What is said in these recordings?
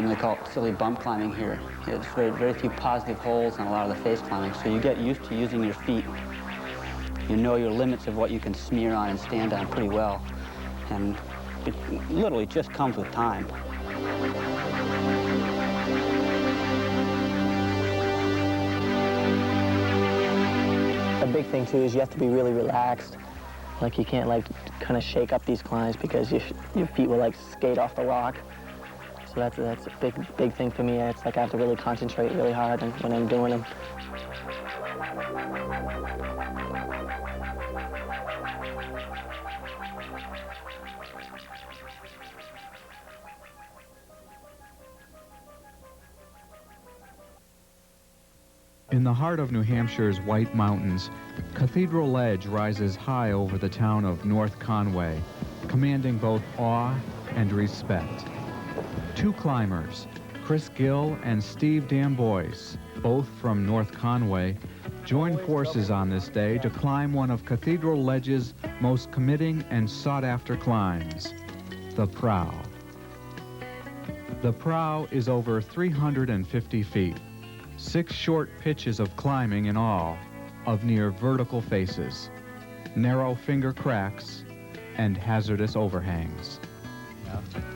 They call it silly bump climbing here. There's very few positive holes on a lot of the face climbing, so you get used to using your feet. You know your limits of what you can smear on and stand on pretty well. And it literally just comes with time. A big thing too is you have to be really relaxed. Like you can't like kind of shake up these climbs because your feet will like skate off the rock. So that's a big thing for me. It's like I have to really concentrate really hard when I'm doing them. In the heart of New Hampshire's White Mountains, Cathedral Ledge rises high over the town of North Conway, commanding both awe and respect. Two climbers, Chris Gill and Steve Damboise, both from North Conway, join forces on this day to climb one of Cathedral Ledge's most committing and sought-after climbs, the Prow. The Prow is over 350 feet. 6 short pitches of climbing in all, of near vertical faces, narrow finger cracks, and hazardous overhangs.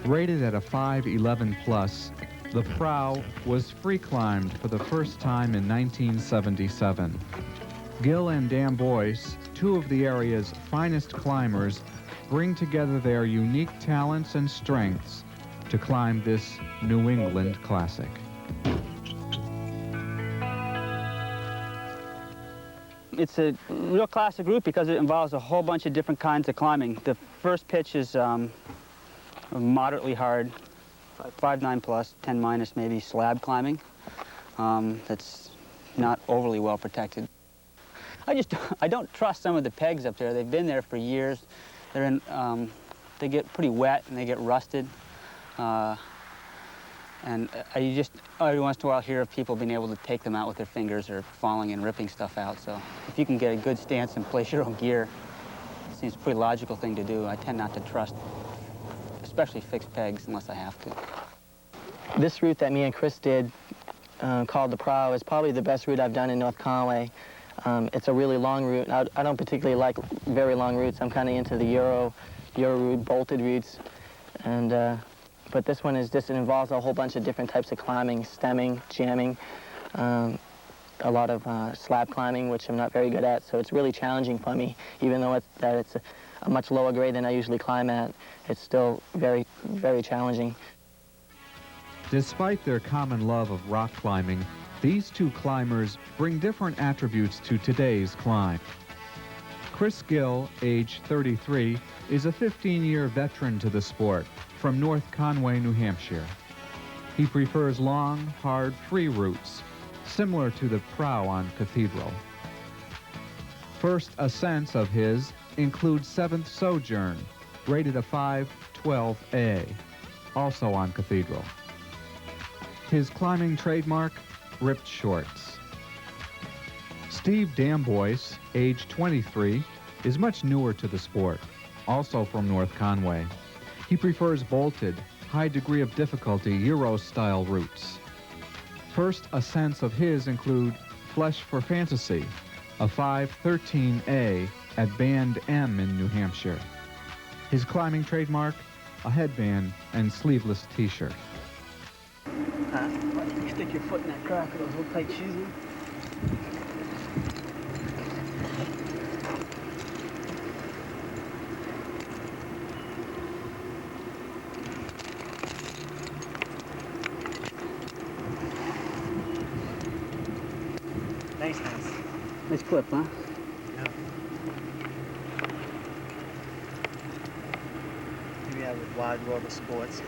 Rated at a 511 plus, the Prow was free climbed for the first time in 1977. Gill and Damboise, two of the area's finest climbers, bring together their unique talents and strengths to climb this New England classic. It's a real classic route because it involves a whole bunch of different kinds of climbing. The first pitch is moderately hard, 5.9 plus, 10 minus maybe, slab climbing. That's not overly well protected. I don't trust some of the pegs up there. They've been there for years. They get pretty wet and they get rusted. And you just, every once in a while, hear of people being able to take them out with their fingers or falling and ripping stuff out. So if you can get a good stance and place your own gear, it seems a pretty logical thing to do. I tend not to trust, especially fixed pegs, unless I have to. This route that me and Chris did, called the Prow, is probably the best route I've done in North Conway. It's a really long route. I don't particularly like very long routes. I'm kind of into the Euro route, bolted routes. But this one is just, it involves a whole bunch of different types of climbing, stemming, jamming, a lot of slab climbing, which I'm not very good at, so it's really challenging for me. Even though it's a much lower grade than I usually climb at, it's still very, very challenging. Despite their common love of rock climbing, these two climbers bring different attributes to today's climb. Chris Gill, age 33, is a 15-year veteran to the sport from North Conway, New Hampshire. He prefers long, hard, free routes, similar to the Prow on Cathedral. First ascents of his include 7th Sojourn, rated a 512A, also on Cathedral. His climbing trademark, ripped shorts. Steve Damboise, age 23, is much newer to the sport, also from North Conway. He prefers bolted, high degree of difficulty Euro-style routes. First ascents of his include Flesh for Fantasy, a 513A at Band M in New Hampshire. His climbing trademark, a headband and sleeveless t-shirt. You stick your foot in that crack with those little tight shoes. Nice. Nice clip, huh? Yeah. Maybe I would Wide World of Sports.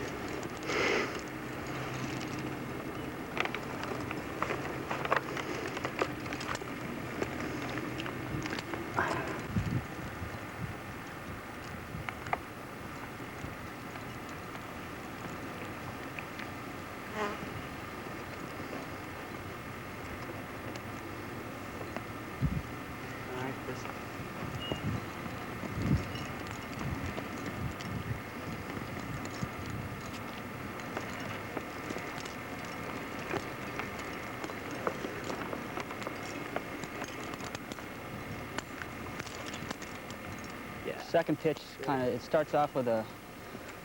second pitch it starts off with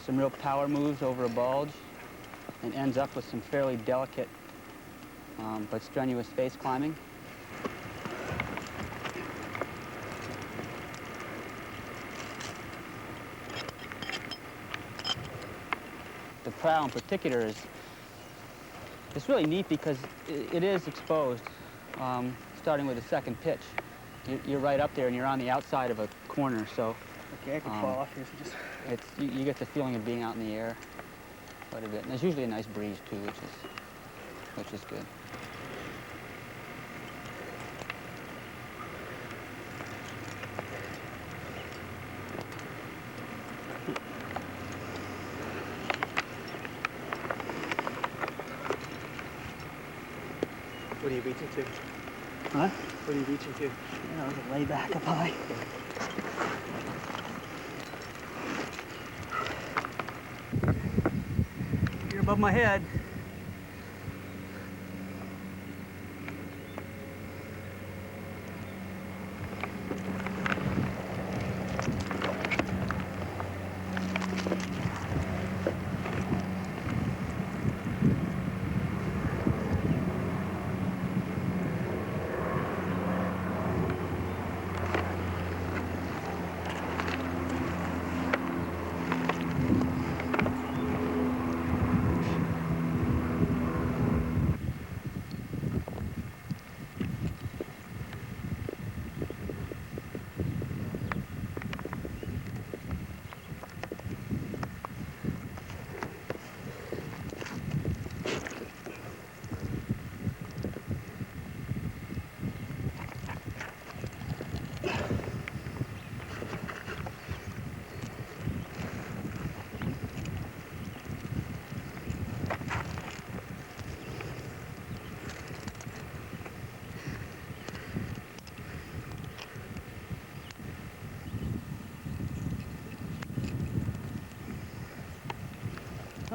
some real power moves over a bulge and ends up with some fairly delicate but strenuous face climbing. The prow in particular it's really neat because it is exposed, starting with the second pitch. You're right up there and you're on the outside of a corner, so Okay, I can fall off here, so just... you get the feeling of being out in the air quite a bit. And there's usually a nice breeze too, which is good. What are you reaching to? Huh? What are you reaching to? You know, lay back up high. You're above my head.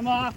Come off.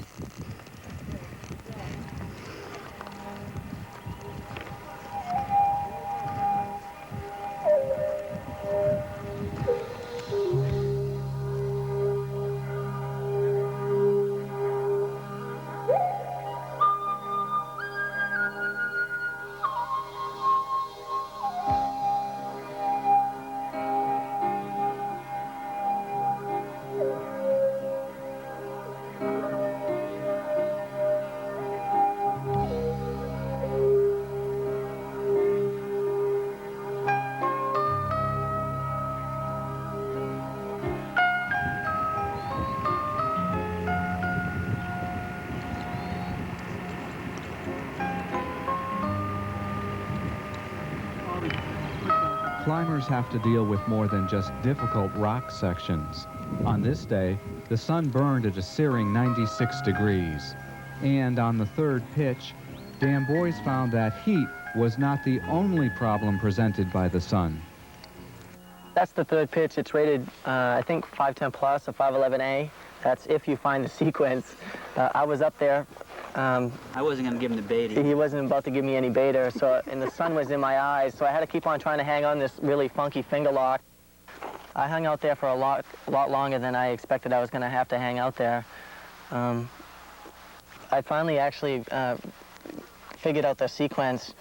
Climbers have to deal with more than just difficult rock sections. On this day, the sun burned at a searing 96 degrees. And on the third pitch, Damboise found that heat was not the only problem presented by the sun. That's the third pitch. It's rated, I think, 510 plus, a 511A. That's if you find the sequence. I was up there. I wasn't going to give him the bait. He wasn't about to give me any beta, and the sun was in my eyes, so I had to keep on trying to hang on this really funky finger lock. I hung out there for a lot longer than I expected I was going to have to hang out there. I finally actually figured out the sequence,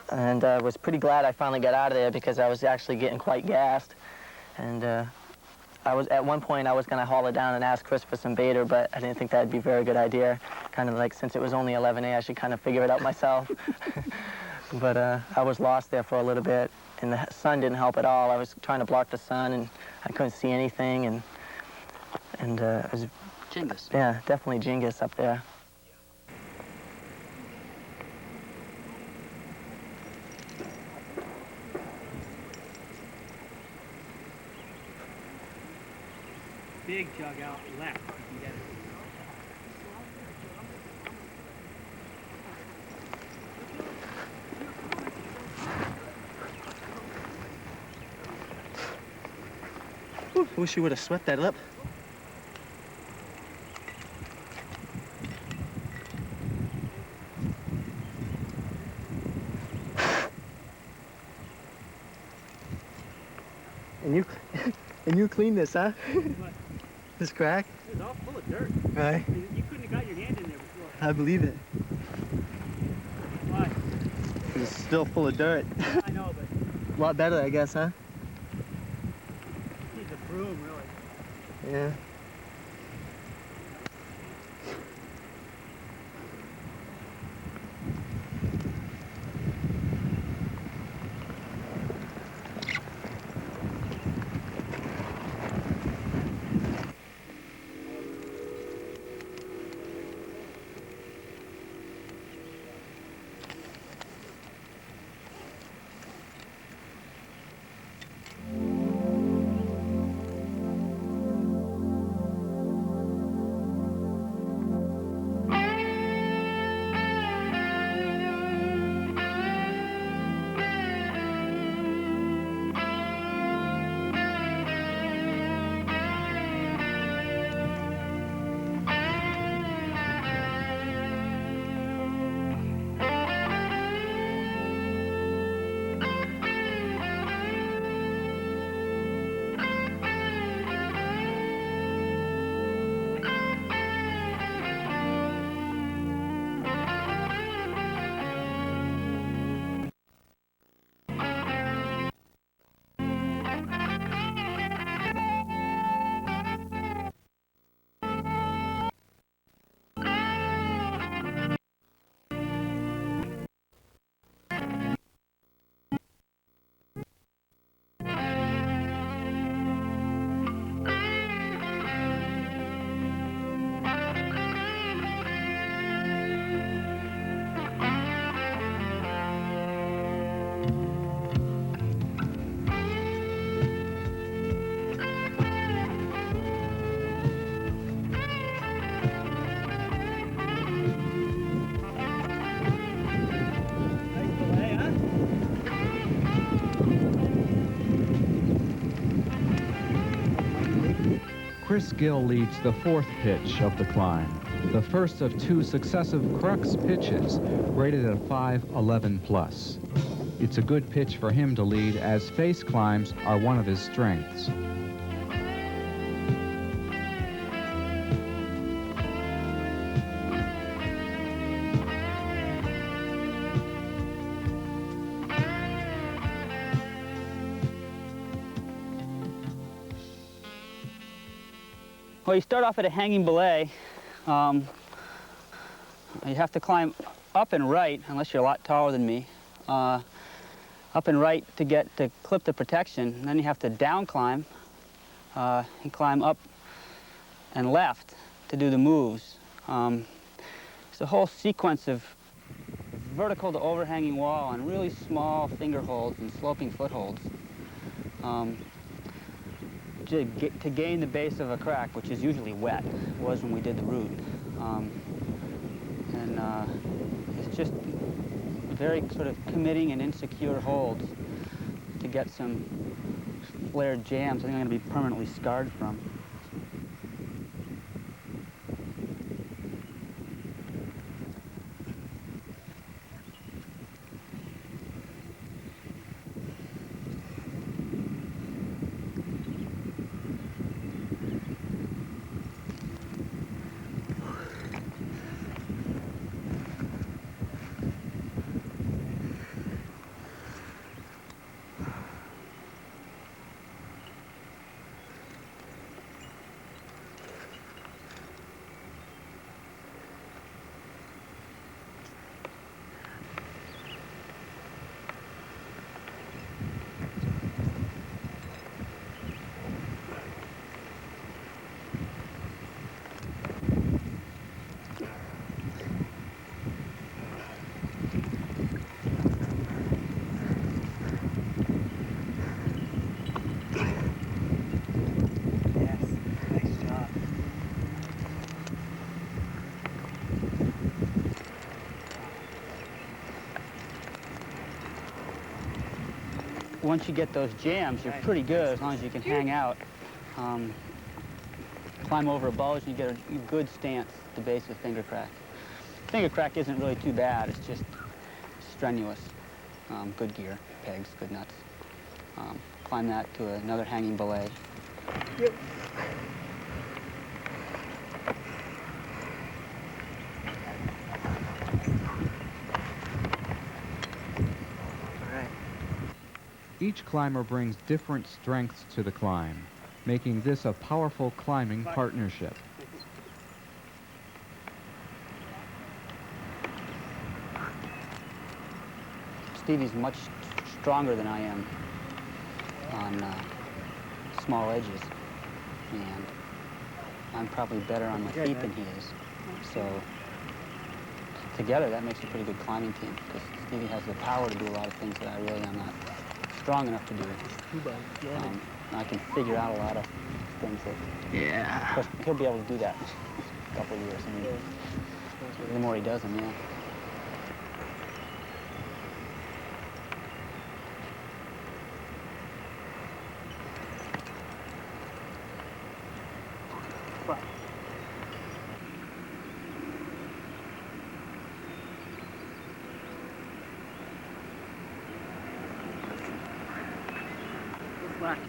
and was pretty glad I finally got out of there because I was actually getting quite gassed. And at one point I was going to haul it down and ask Chris for some beta, but I didn't think that'd be a very good idea. Kind of like, since it was only 11A, I should kind of figure it out myself. But I was lost there for a little bit, and the sun didn't help at all. I was trying to block the sun, and I couldn't see anything, and it was... Jingus. Yeah, definitely Jingus up there. Big jug out left. You can get it. Whew, wish you would have swept that up. And And you cleaned this, huh? What? This crack? It was all full of dirt. Right. You couldn't have got your hand in there before. I believe it. Why? It's still full of dirt. Yeah, I know, but A lot better, I guess, huh? it needs a broom, really. Yeah. Chris Gill leads the fourth pitch of the climb, the first of two successive crux pitches, rated at a 511 plus. It's a good pitch for him to lead, as face climbs are one of his strengths. Well, you start off at a hanging belay. You have to climb up and right, unless you're a lot taller than me. Up and right to clip the protection. And then you have to down climb and climb up and left to do the moves. It's a whole sequence of vertical to overhanging wall and really small finger holds and sloping footholds. To gain the base of a crack, which is usually wet, was when we did the route. It's just very sort of committing and insecure holds to get some flared jams. I think I'm going to be permanently scarred from. Once you get those jams, you're pretty good as long as you can hang out. Climb over a bulge and you get a good stance at the base of finger crack. Finger crack isn't really too bad, it's just strenuous. Good gear, pegs, good nuts. Climb that to another hanging belay. Yep. Each climber brings different strengths to the climb, making this a powerful climbing partnership. Stevie's much stronger than I am on small edges, and I'm probably better on my feet than he is. So together, that makes a pretty good climbing team, because Stevie has the power to do a lot of things that I really am not strong enough to do. I can figure out a lot of things that... Yeah. Of course, he'll be able to do that in a couple of years. I mean, the more he does them, yeah. Black.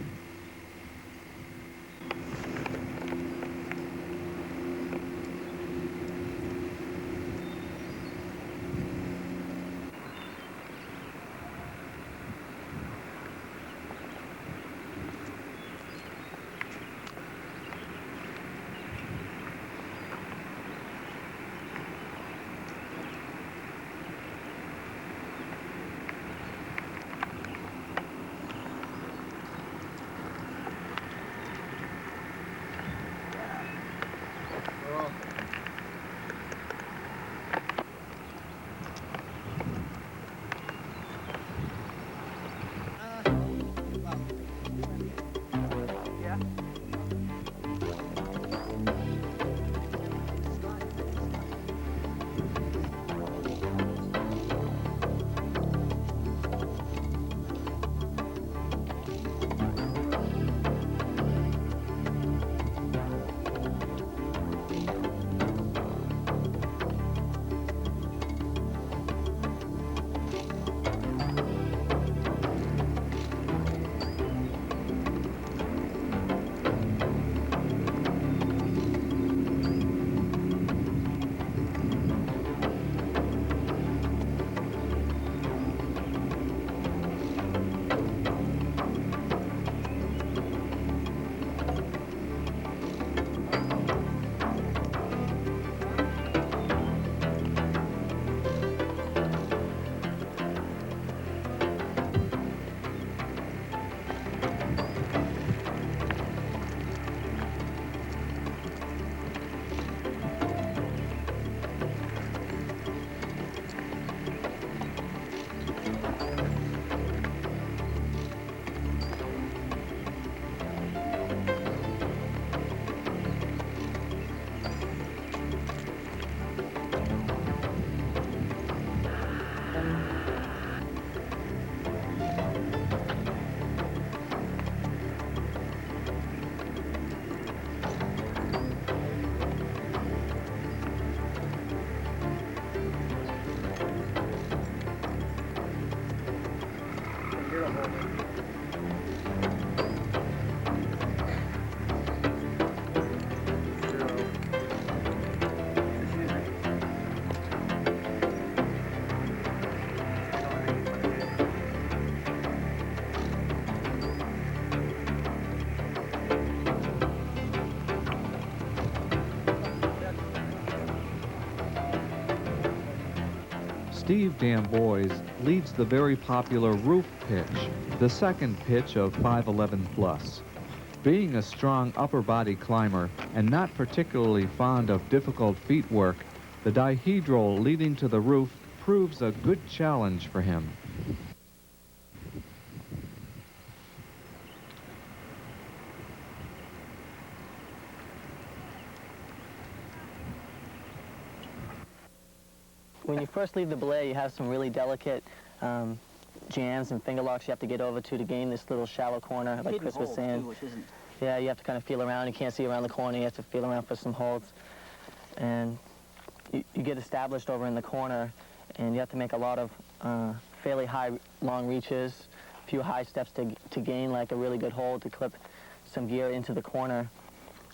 Steve Damboise leads the very popular roof pitch, the second pitch of 511 plus. Being a strong upper body climber and not particularly fond of difficult feet work, the dihedral leading to the roof proves a good challenge for him. When you first leave the belay, you have some really delicate jams and finger locks you have to get over to gain this little shallow corner, like Chris was saying. Yeah, you have to kind of feel around. You can't see around the corner. You have to feel around for some holds. And you get established over in the corner, and you have to make a lot of fairly high, long reaches, a few high steps to gain like a really good hold to clip some gear into the corner.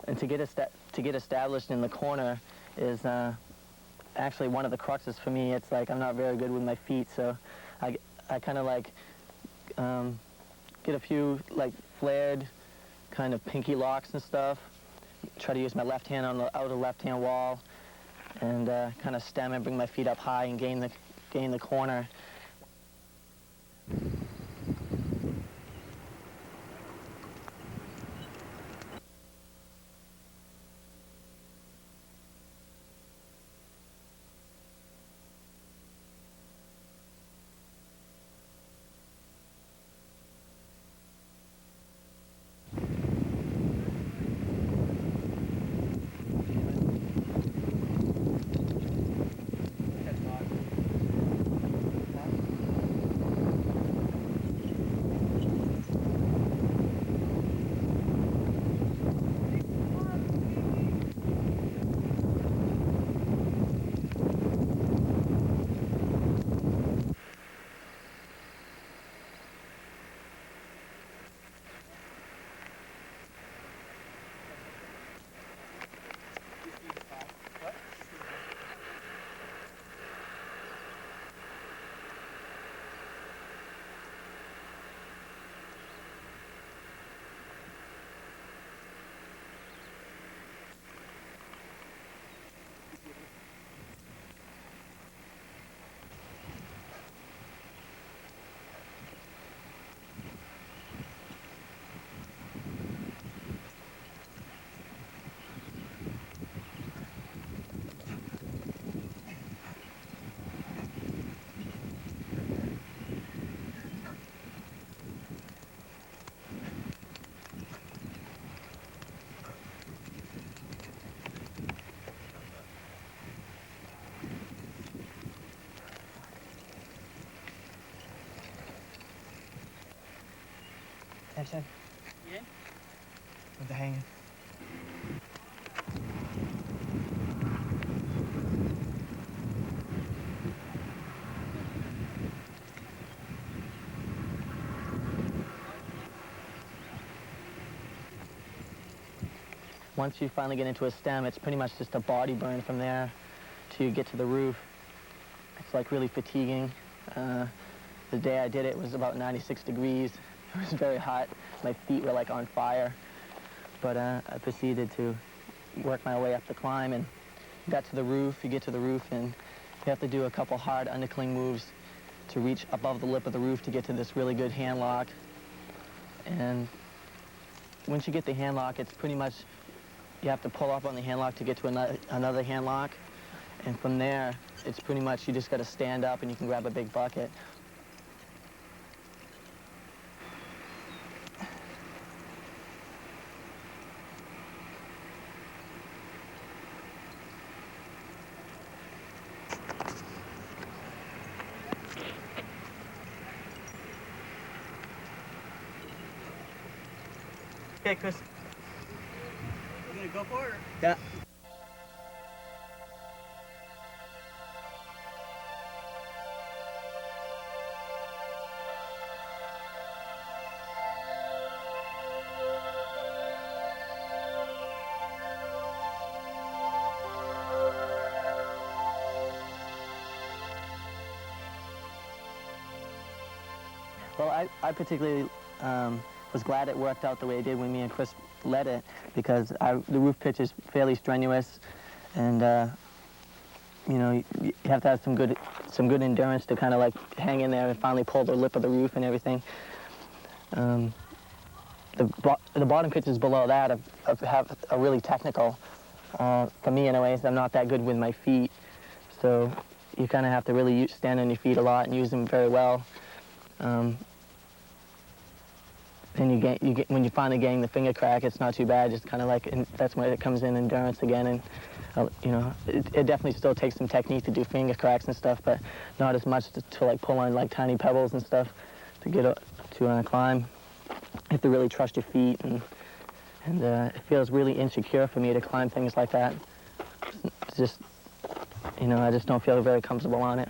And to get established in the corner is actually one of the cruxes for me. It's like I'm not very good with my feet, so I kind of like get a few like flared kind of pinky locks and stuff. Try to use my left hand on the outer left-hand wall, and kind of stem and bring my feet up high and gain the corner. Attention. Yeah. With the hanging. Once you finally get into a stem, it's pretty much just a body burn from there to get to the roof. It's like really fatiguing. The day I did it was about 96 degrees. It was very hot. My feet were like on fire. But I proceeded to work my way up the climb and got to the roof. You get to the roof and you have to do a couple hard undercling moves to reach above the lip of the roof to get to this really good hand lock. And once you get the hand lock, it's pretty much, you have to pull up on the hand lock to get to another hand lock. And from there, it's pretty much, you just got to stand up and you can grab a big bucket. Okay, Chris. You gonna go for it? Yeah. Well, I particularly was glad it worked out the way it did when me and Chris led it, because the roof pitch is fairly strenuous, and you know, you have to have some good endurance to kind of like hang in there and finally pull the lip of the roof and everything. The bottom pitches below that are really technical. For me, anyways, I'm not that good with my feet, so you kind of have to really stand on your feet a lot and use them very well. And when you finally gain the finger crack, it's not too bad. Just kind of like, that's when it comes in endurance again. And you know, it definitely still takes some technique to do finger cracks and stuff, but not as much to like pull on like tiny pebbles and stuff to get to climb. You have to really trust your feet, and it feels really insecure for me to climb things like that. It's just, you know, I just don't feel very comfortable on it.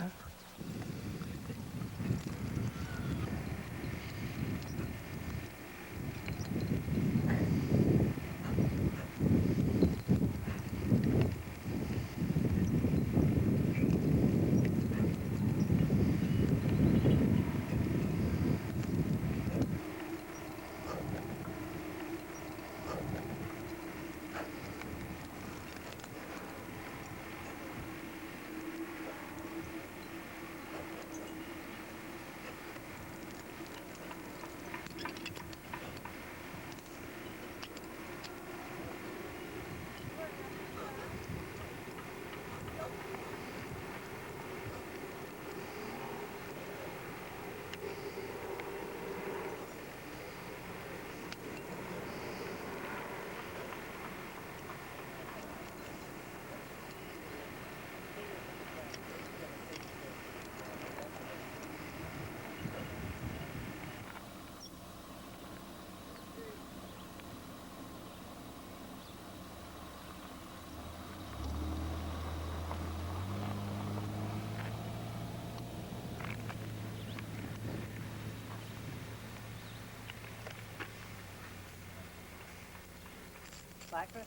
Flat, Chris?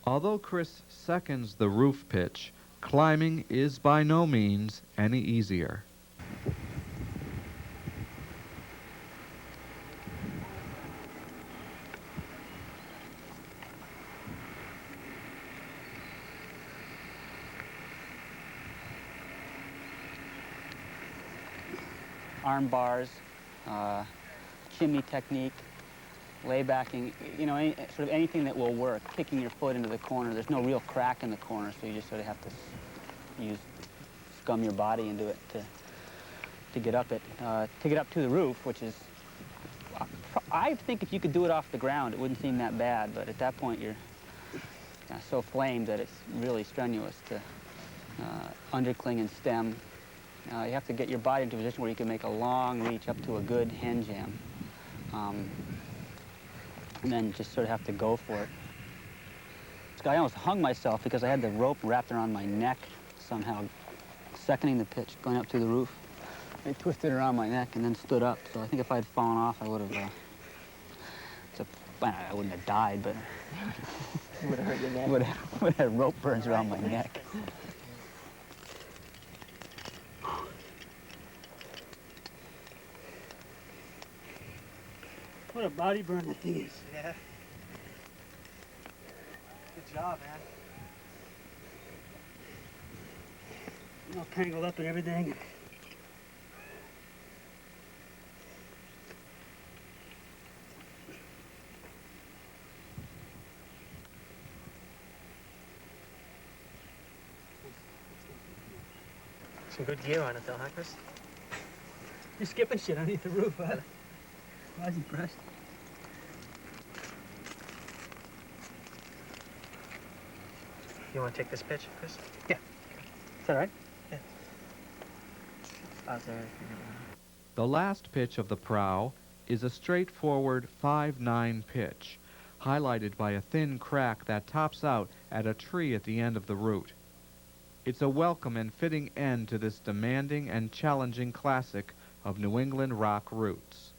Although Chris seconds the roof pitch, climbing is by no means any easier. Arm bars, chimney technique, laybacking, you know, sort of anything that will work. Kicking your foot into the corner. There's no real crack in the corner, so you just sort of have to scum your body into it to get up it. To get up to the roof, which is, I think if you could do it off the ground, it wouldn't seem that bad. But at that point, you're so flamed that it's really strenuous to undercling and stem. You have to get your body into a position where you can make a long reach up to a good hand jam. And then just sort of have to go for it. I almost hung myself because I had the rope wrapped around my neck somehow, seconding the pitch, going up to the roof. I twisted around my neck and then stood up. So I think if I had fallen off, I would have, I wouldn't have died, but Would have hurt your neck. would have had rope burns around my neck. What a body burn that thing is. Yeah. Good job, man. All tangled up and everything. Some good gear on it though, huh, Chris? You're skipping shit underneath the roof, huh? I was impressed. You want to take this pitch, Chris? Yeah. Is that all right? Yeah. Out there. The last pitch of the Prow is a straightforward 5-9 pitch, highlighted by a thin crack that tops out at a tree at the end of the route. It's a welcome and fitting end to this demanding and challenging classic of New England rock roots.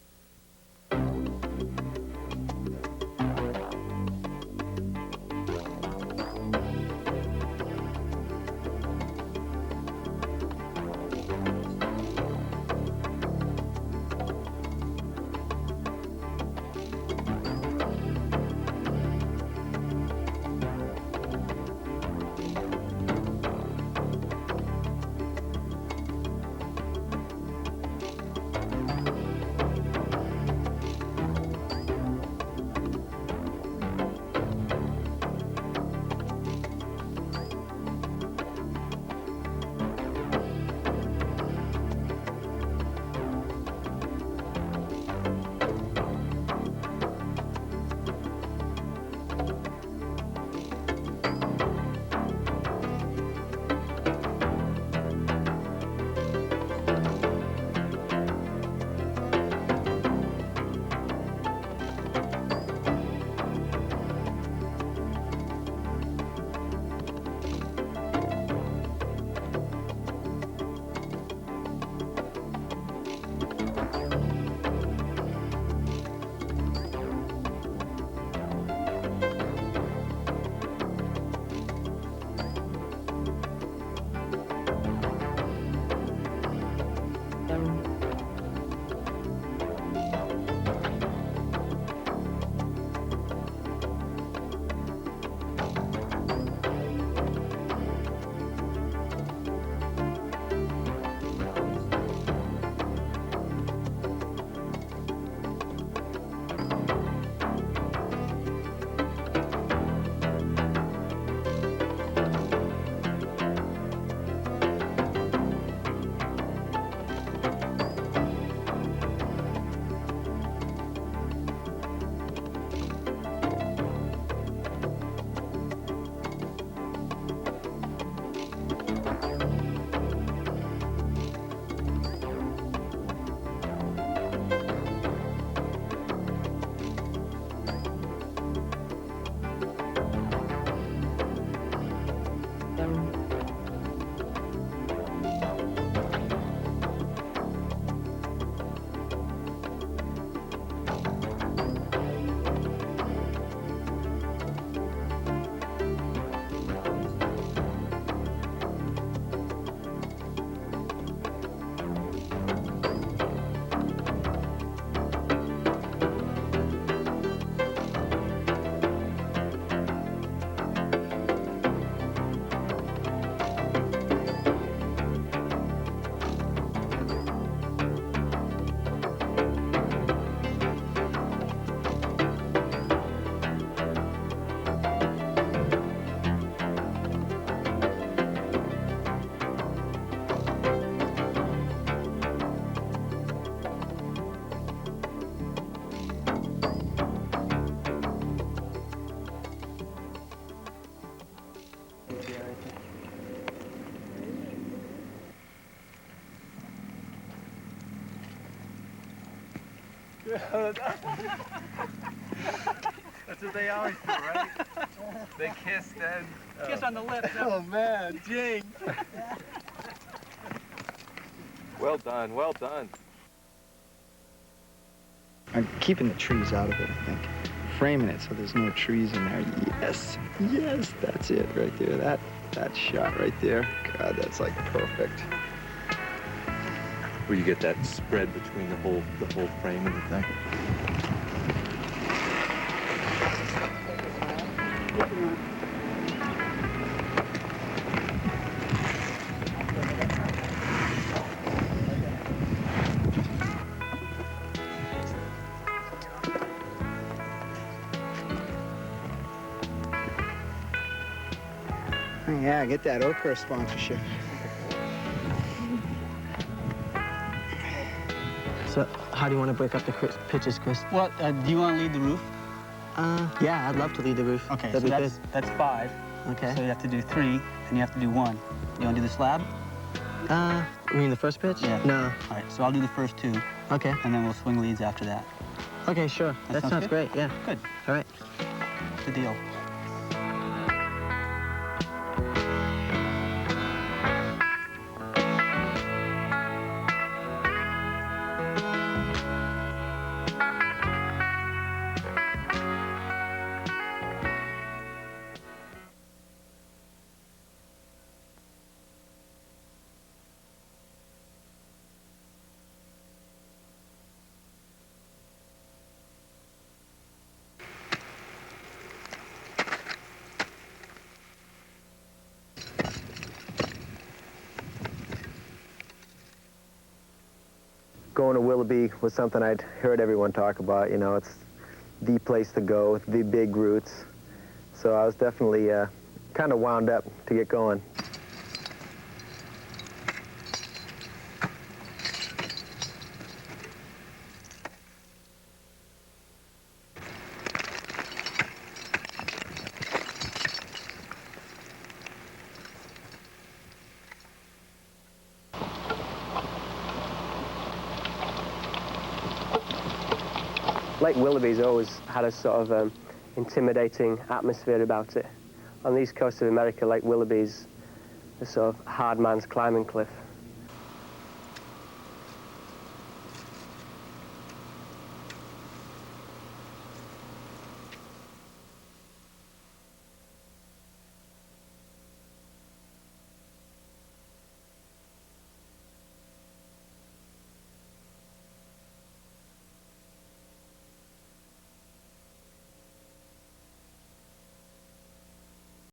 That's what they always do, right? They kiss then. Kiss on the lips. Oh man, Jing. Well done, well done. I'm keeping the trees out of it, I think. Framing it so there's no trees in there. Yes, yes, that's it right there. That shot right there. God, that's like perfect. Where you get that spread between the whole frame of the thing. Oh, yeah, get that ochre sponsorship. So how do you want to break up the pitches, Chris? Well, do you want to lead the roof? Yeah, I'd love to lead the roof. Okay, That'd so be that's 5. good. Okay. So you have to do 3, and you have to do 1. You want to do the slab? You mean the first pitch? Yeah. No. All right, so I'll do the first 2, Okay. and then we'll swing leads after that. Okay, sure. That sounds sounds good? great, yeah. Good. All right. Good deal. Going to Willoughby was something I'd heard everyone talk about. You know, it's the place to go, the big routes. So I was definitely kind of wound up to get going. Lake Willoughby's always had a sort of intimidating atmosphere about it. On the east coast of America, Lake Willoughby's a sort of hard man's climbing cliff.